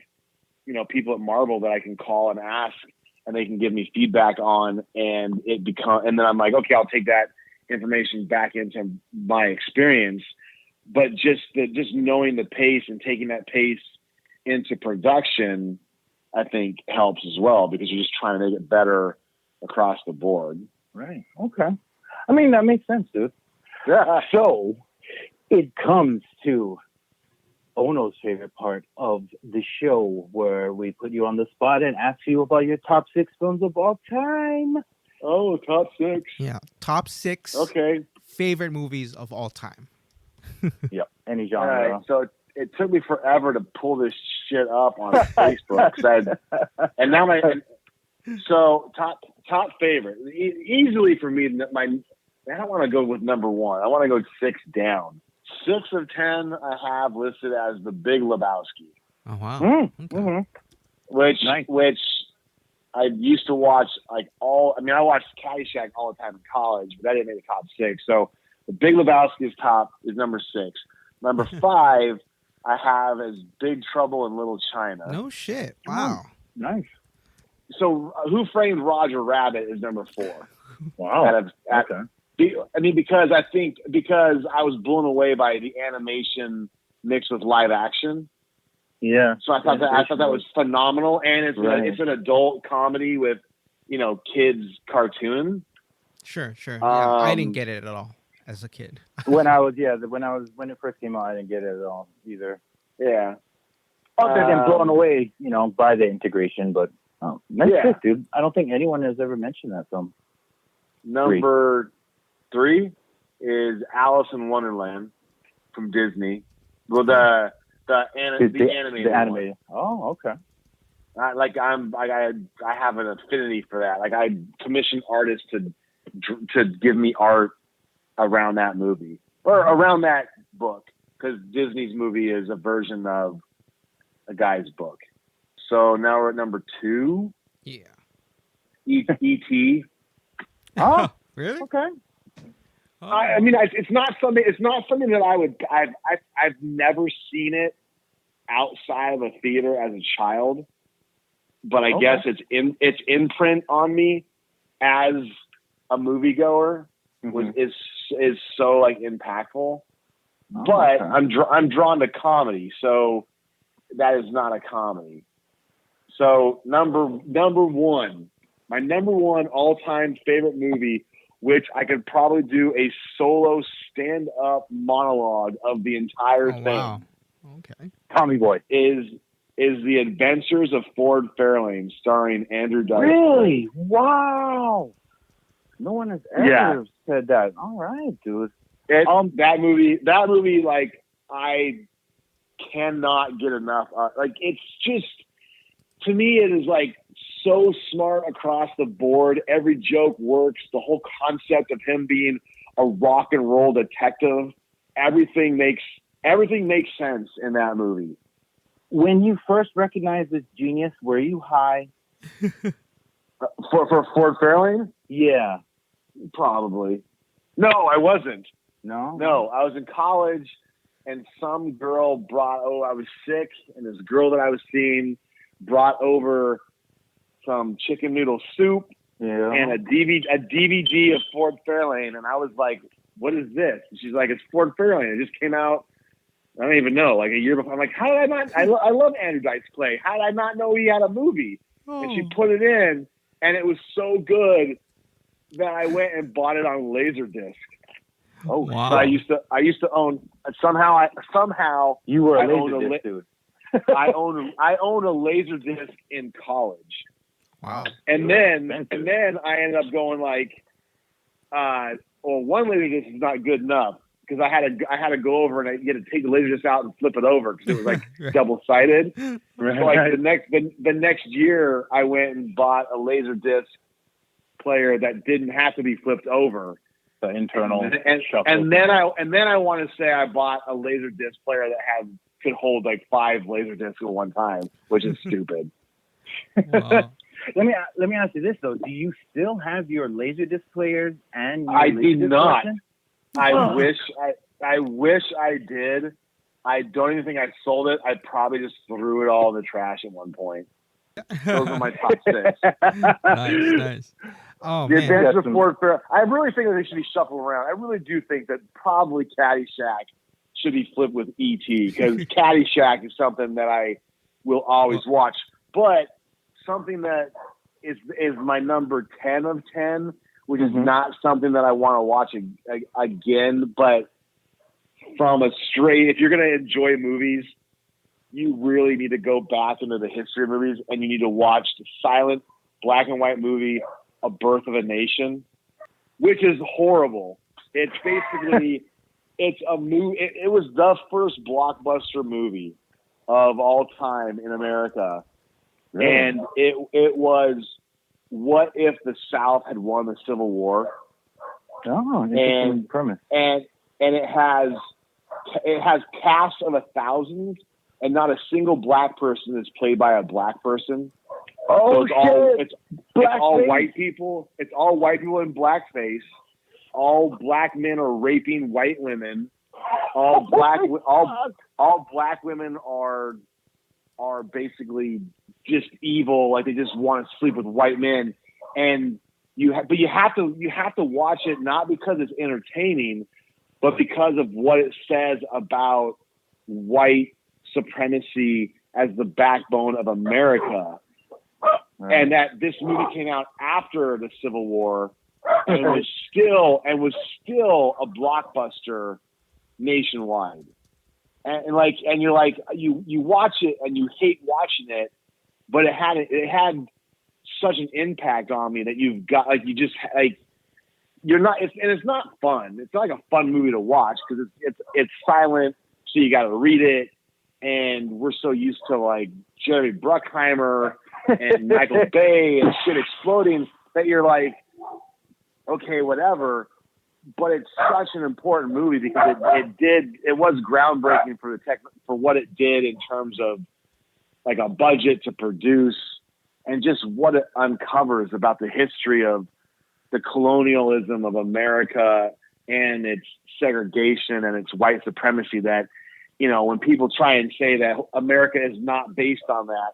people at Marvel that I can call and ask, and they can give me feedback on, and then I'm like, okay, I'll take that information back into my experience. But just knowing the pace and taking that pace into production, I think helps as well, because you're just trying to make it better across the board. Right. Okay. I mean, that makes sense, dude. Yeah. So it comes to Ono's favorite part of the show, where we put you on the spot and ask you about your top 6 films of all time. Oh, top 6. Yeah, top 6. Okay. Favorite movies of all time. Yep. Any genre. All right. So it took me forever to pull this shit up on Facebook. And now so top favorite, easily for me. I don't want to go with number 1. I want to go 6 down. 6 of 10 I have listed as The Big Lebowski. Oh wow. Mm-hmm. Which I used to watch I watched Caddyshack all the time in college, but that didn't make the top 6. So The Big Lebowski is number 6. Number 5 I have as Big Trouble in Little China. No shit. Wow. Nice. So Who Framed Roger Rabbit is number 4. Wow. Okay. Because I was blown away by the animation mixed with live action. Yeah. So I thought that was phenomenal, and it's an adult comedy with, kids cartoon. Sure. Yeah, I didn't get it at all as a kid. when it first came out, I didn't get it at all either. Yeah. Other than blown away, by the integration, but that's it, dude. I don't think anyone has ever mentioned that film. Number 3 is Alice in Wonderland from Disney. Well, the animated. Oh, okay. I have an affinity for that. Like, I commission artists to give me art around that movie or around that book, because Disney's movie is a version of a guy's book. So now we're at number 2. Yeah. E.T. Oh, really? Okay. Oh. It's not something that I've never seen it outside of a theater as a child, but I guess its imprint on me as a moviegoer is so like impactful. But I'm drawn to comedy, so that is not a comedy. So number 1, my number 1 all-time favorite movie, which I could probably do a solo stand-up monologue of the entire thing. Wow. Okay. Tommy Boy is The Adventures of Ford Fairlane, starring Andrew Dice. Really? Wow. No one has ever said that. All right, dude. That movie, like, I cannot get enough. Like, it's just, to me, it is like so smart across the board. Every joke works. The whole concept of him being a rock and roll detective, everything makes sense in that movie. When you first recognized this genius, were you high? For Ford Fairlane? Yeah. Probably. No, I wasn't. No? No, I was in college, and some girl I was sick, and this girl that I was seeing brought over some chicken noodle soup and a DVD of Ford Fairlane, and I was like, what is this? And she's like, it's Ford Fairlane. It just came out, I don't even know, like a year before. I'm like, how did I not? I love Andrew Dice Clay. How did I not know he had a movie? Oh. And she put it in, and it was so good that I went and bought it on Laserdisc. Oh, wow. So I used to own somehow you were a owned Laserdisc dude. I owned a Laserdisc in college. Wow. And then I ended up going like, one Laserdisc is not good enough because I had to go over and you had to take the Laserdisc out and flip it over because it was like Right. double sided. Right. So like the next year, I went and bought a Laserdisc player that didn't have to be flipped over. The internal shuffle. And then I want to say I bought a Laserdisc player that could hold like 5 Laserdiscs at one time, which is stupid. Wow. Let me ask you this though: do you still have your Laserdisc players and your I do Laserdisc not. collection? I wish I did. I don't even think I sold it. I probably just threw it all in the trash at one point. Those are my top 6. Nice. Oh, The man. Adventures of Ford Fairlane. I really think that they should be shuffled around. I really do think that probably Caddyshack should be flipped with E.T. because Caddyshack is something that I will always watch. But something that is my number 10 of 10, which is not something that I want to watch again. But from if you're going to enjoy movies, you really need to go back into the history of movies and you need to watch the silent black and white movie, A Birth of a Nation, which is horrible. It's basically, it's a movie. It was the first blockbuster movie of all time in America. Really? And it was, what if the South had won the Civil War? Oh, interesting premise. And it has cast of 1,000 and not a single black person is played by a black person. Oh, so it's all face. white people. It's all white people in blackface. All black men are raping white women. All black women are basically just evil. Like they just want to sleep with white men. And you have to watch it not because it's entertaining, but because of what it says about white supremacy as the backbone of America. Right. And that this movie came out after the Civil War and was still a blockbuster nationwide. And you're like, you watch it and you hate watching it, but it had such an impact on me that it's not fun. It's not like a fun movie to watch because it's silent, so you got to read it. And we're so used to like Jerry Bruckheimer and Michael Bay and shit exploding that you're like, okay, whatever. But it's such an important movie because it was groundbreaking for for what it did in terms of like a budget to produce and just what it uncovers about the history of the colonialism of America and its segregation and its white supremacy that, you know, when people try and say that America is not based on that,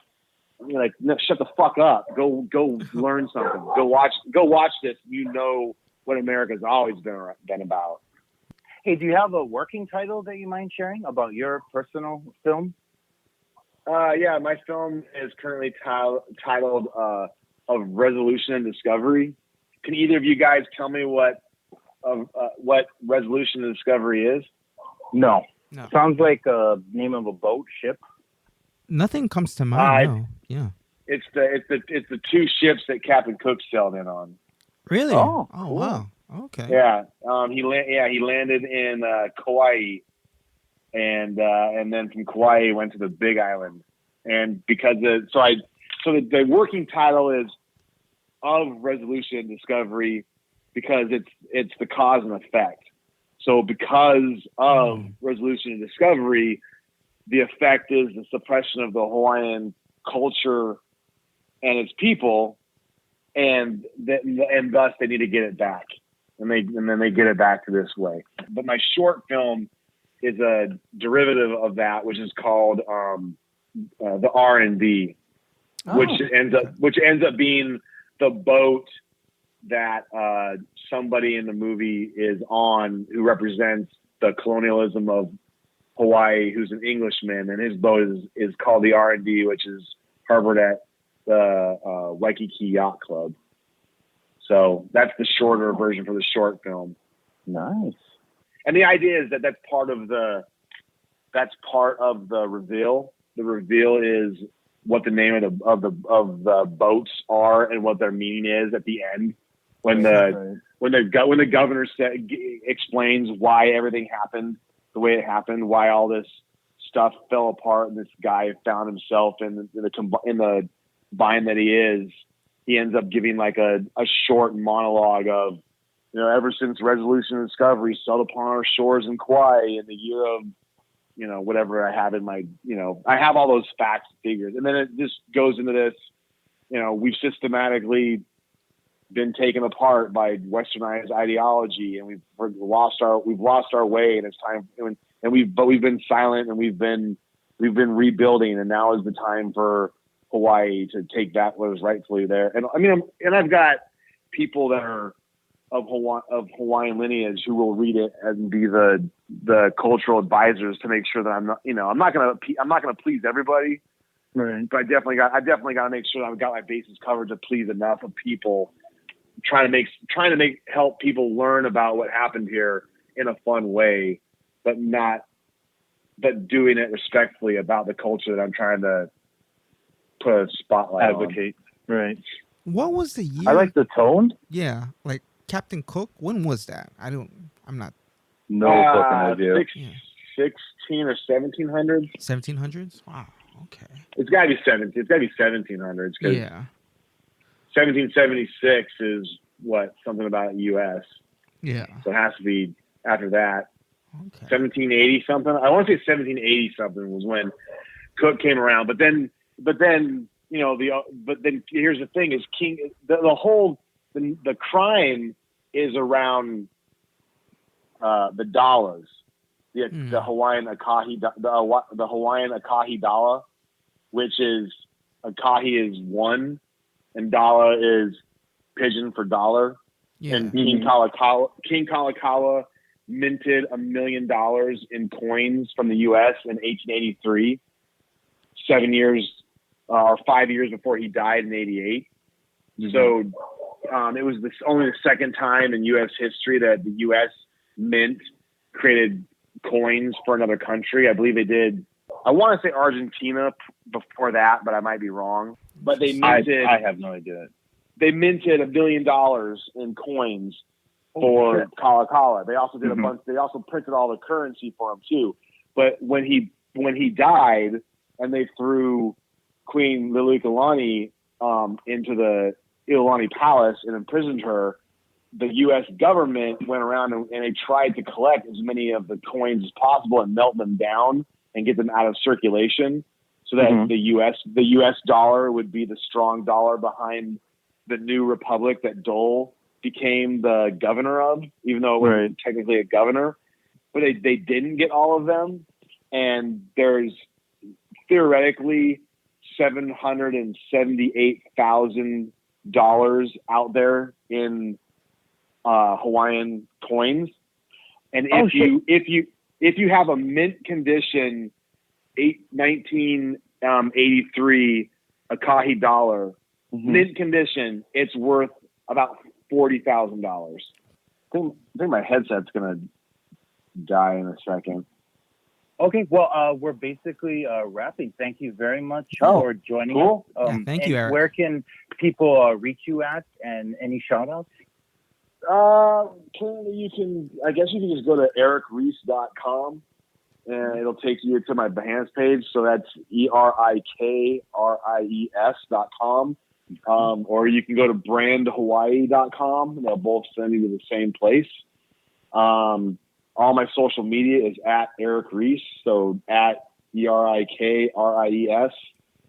you're like, no, shut the fuck up. Go learn something. Go watch this. You know what America's always been about. Hey, do you have a working title that you mind sharing about your personal film? Yeah, my film is currently titled Of Resolution and Discovery. Can either of you guys tell me what Resolution and Discovery is? No. Sounds like a name of a boat, ship. Nothing comes to mind. No. Yeah. It's the 2 ships that Captain Cook sailed in on. Really? Oh, cool. Wow. Okay. Yeah. He landed in Kauai, and then from Kauai he went to the Big Island, and because So the working title is Of Resolution and Discovery, because it's the cause and effect. So because of resolution and discovery, the effect is the suppression of the Hawaiian culture and its people, and thus they need to get it back, and then they get it back to this way. But my short film is a derivative of that, which is called the R&D, which ends up being the boat that somebody in the movie is on, who represents the colonialism of Hawaii, who's an Englishman, and his boat is called the R&D, which is harbored at the Waikiki Yacht Club. So that's the shorter version for the short film. Nice. And the idea is that that's part of the reveal. The reveal is what the name of the boats are and what their meaning is at the end. When the governor explains why everything happened the way it happened, why all this stuff fell apart, and this guy found himself in the bind that he is, he ends up giving like a short monologue of, ever since resolution and discovery sailed upon our shores in Kauai in the year of, whatever I have in my, I have all those facts and figures, and then it just goes into this, we've systematically been taken apart by westernized ideology, and we've lost our way, and it's time, and we've been silent, and we've been rebuilding, and now is the time for Hawaii to take back what is rightfully there. And I mean, and I've got people that are of Hawaiian lineage who will read it and be the cultural advisors to make sure that I'm not gonna please everybody, right? But I definitely got to make sure that I've got my bases covered to please enough of people. Trying to help people learn about what happened here in a fun way, but doing it respectfully about the culture that I'm trying to put a spotlight advocate on. Right. What was the year? I like the tone. Yeah, like Captain Cook. When was that? I'm not. No fucking idea. 16 or 1700s. 1700s. Wow. Okay. It's got to be 17. It's got to be 1700s. Yeah. 1776 is something about U.S. Yeah. So it has to be after that. Okay. 1780 something. I want to say 1780 something was when Cook came around. But then here's the thing: is the crime is around the dollars, the Hawaiian akahi, the Hawaiian akahi dollar, which is akahi is one. And Dala is pigeon for dollar. Yeah. And King Kalakaua minted $1 million in coins from the U.S. in 1883, 5 years before he died in 88. Mm-hmm. So it was only the second time in U.S. history that the U.S. Mint created coins for another country. I believe they did. I want to say Argentina before that, but I might be wrong. But they minted. I have no idea. They minted $1 million in coins for Kalakaua. They also did a bunch. They also printed all the currency for him too. But when he died, and they threw Queen Liliuokalani into the Iolani Palace and imprisoned her, the U.S. government went around and they tried to collect as many of the coins as possible and melt them down and get them out of circulation, so that the U.S. dollar would be the strong dollar behind the new republic that Dole became the governor of, even though it wasn't technically a governor. But they didn't get all of them, and there's theoretically $778,000 out there in Hawaiian coins. And if you have a mint condition 1983 Akahi dollar, mint condition, it's worth about $40,000. I think my headset's gonna die in a second. Okay, well, we're basically wrapping. Thank you very much for joining us. Thank you, Eric. Where can people reach you at, and any shout outs? Currently, I guess you can just go to erikries.com and it'll take you to my Behance page. So that's ERIKRIES.com. Or you can go to brandhawaii.com. They'll both send you to the same place. All my social media is at Erik Ries. So at ERIKRIES.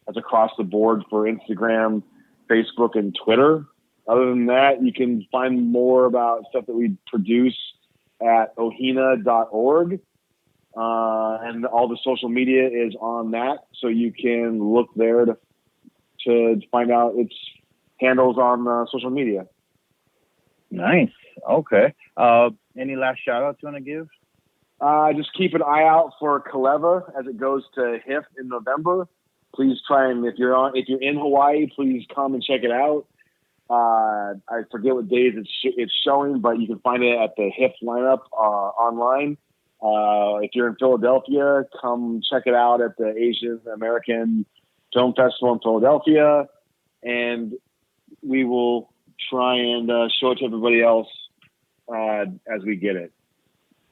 That's across the board for Instagram, Facebook, and Twitter. Other than that, you can find more about stuff that we produce at ohina.org. And all the social media is on that. So you can look there to find out its handles on social media. Nice. Okay. Any last shout outs you want to give? Just keep an eye out for Kaleva as it goes to HIF in November. Please try and if you're in Hawaii, please come and check it out. I forget what days it's showing, but you can find it at the HIF lineup online. If you're in Philadelphia, come check it out at the Asian American Film Festival in Philadelphia, and we will try and show it to everybody else as we get it.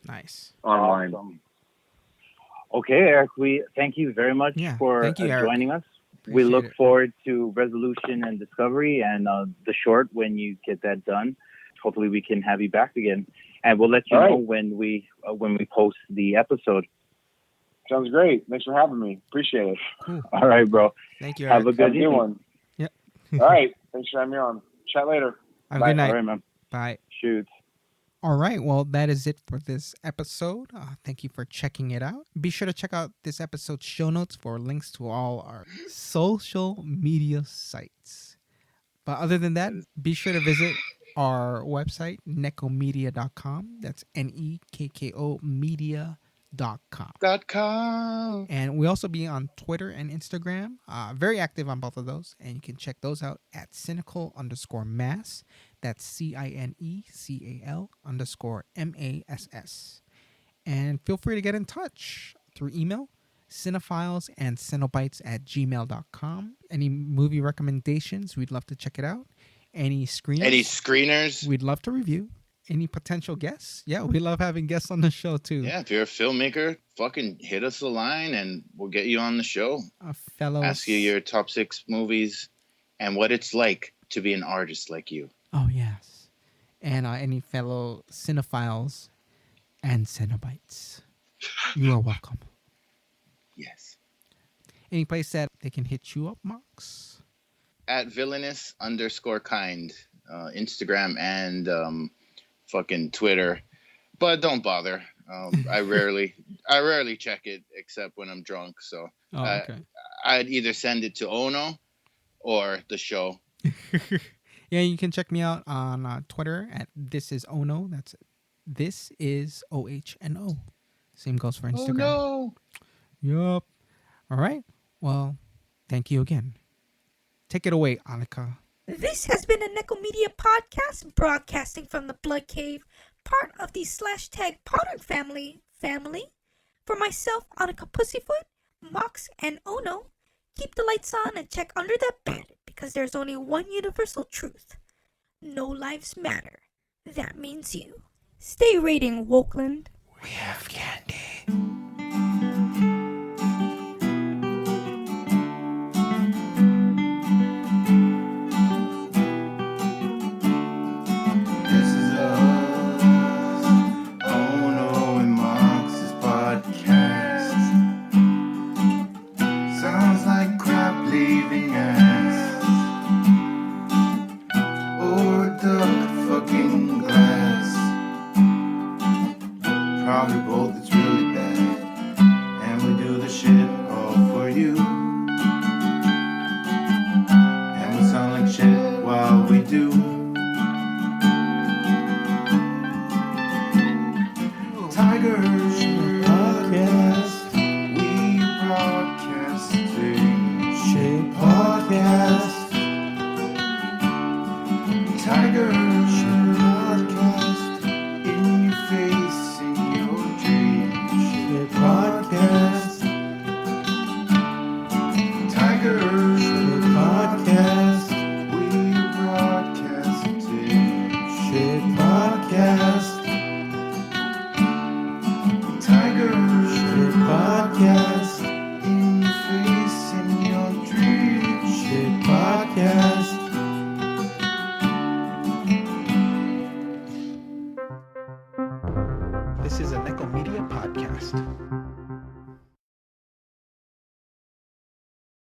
Nice. Online. Awesome. Okay, Erik, we thank you very much for joining us. We look forward to Resolution and Discovery and the short when you get that done. Hopefully we can have you back again. And we'll let you know when we post the episode. Sounds great. Thanks for having me. Appreciate it. Cool. All right, bro. Thank you, Have Erik. a good one. Yep. All right. Thanks for having me on. Chat later. Have a good night. All right, man. Bye. Shoot. All right. Well, that is it for this episode. Thank you for checking it out. Be sure to check out this episode's show notes for links to all our social media sites. But other than that, be sure to visit our website, nekkomedia.com. That's NEKKO media.com. And we also be on Twitter and Instagram. Very active on both of those. And you can check those out at cynical_mass. That's CINECAL_MASS. And feel free to get in touch through email, cinephiles@cenobites@gmail.com. Any movie recommendations, we'd love to check it out. Any screeners, we'd love to review. Any potential guests? Yeah, we love having guests on the show too. Yeah, if you're a filmmaker, fucking hit us a line and we'll get you on the show. Ask you your top 6 movies and what it's like to be an artist like you. Oh, yes. And any fellow cinephiles and Cenobites. You are welcome. Yes. Any place that they can hit you up, Marks? At villainous_kind. Instagram and fucking Twitter. But don't bother. I rarely check it except when I'm drunk. So I'd either send it to Ono or the show. Yeah, you can check me out on Twitter at thisisono. That's this is OHNO. Same goes for Instagram. Oh no. Yup. All right. Well, thank you again. Take it away, Annika. This has been a Nekko Media podcast broadcasting from the Blood Cave, part of the /Potter family. For myself, Annika Pussyfoot, Mox, and Ono, keep the lights on and check under that bed because there's only one universal truth. No lives matter. That means you. Stay rating, Wokeland. We have candy. Sounds like crap leaving